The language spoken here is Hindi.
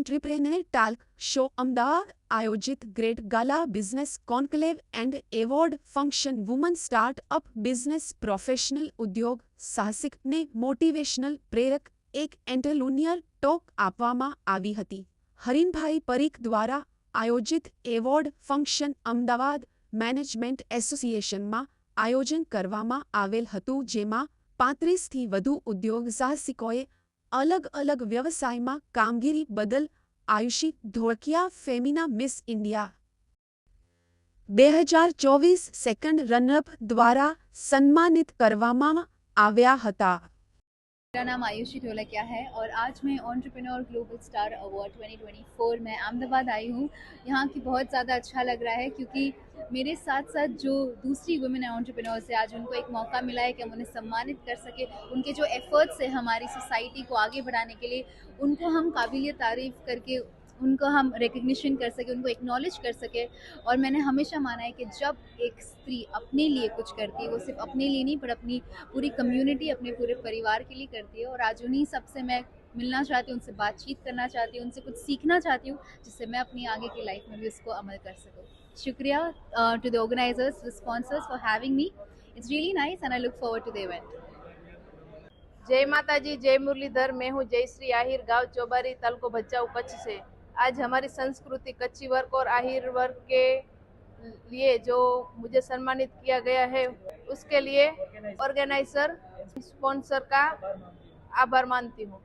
એન્ટરપ્રેન્યોર ટાલ્ક શો અમદાવાદ આયોજિત great Gala business conclave and award function woman startup business professional ઉદ્યોગ સાહસિકને મોટિવેશનલ પ્રેરક એક એન્ટરપ્રેન્યોર ટોક આપવામાં આવી હતી. હરીનભાઈ પરીખ દ્વારા આયોજિત એવોર્ડ ફંક્શન અમદાવાદ મેનેજમેન્ટ એસોસિએશનમાં આયોજન કરવામાં આવેલ હતું, જેમાં 35થી વધુ ઉદ્યોગ સાહસિકોએ અલગ અલગ વ્યવસાયમાં કામગીરી બદલ Ayushi Dholakia Femina miss India 2024 second runner up દ્વારા સન્માનિત કરવામાં આવ્યા હતા. मेरा नाम आयुषी ढोलकिया है और आज मैं एंटरप्रेन्योर ग्लोबल स्टार अवार्ड 2024 में अहमदाबाद आई हूँ. यहाँ की बहुत ज़्यादा अच्छा लग रहा है क्योंकि मेरे साथ साथ जो दूसरी वुमेन एंटरप्रेन्योर्स है, आज उनको एक मौका मिला है कि हम उन्हें सम्मानित कर सके. उनके जो एफर्ट्स है हमारी सोसाइटी को आगे बढ़ाने के लिए, उनको हम काबिलियत तारीफ़ करके उनको हम रिकग्निशन कर सके, उनको एक्नॉलेज कर सके. और मैंने हमेशा माना है कि जब एक स्त्री अपने लिए कुछ करती है, वो सिर्फ अपने लिए नहीं पर अपनी पूरी कम्युनिटी, अपने पूरे परिवार के लिए करती है. और आज उन्हीं सबसे मैं मिलना चाहती हूँ, उनसे बातचीत करना चाहती हूँ, उनसे कुछ सीखना चाहती हूँ, जिससे मैं अपनी आगे की लाइफ में भी उसको अमल कर सकूँ. शुक्रिया to the organisers, the sponsors for having me. It's really nice and I look forward to the event. जय माता जी, जय मुरलीधर. मैं हूँ जयश्री आहिर, गांव चौबारी, तालुको भचाऊ, कच्छ से. आज हमारी संस्कृति कच्ची वर्ग और आहिर वर्ग के लिए जो मुझे सम्मानित किया गया है, उसके लिए ऑर्गेनाइजर, स्पॉन्सर का आभार मानती हूँ.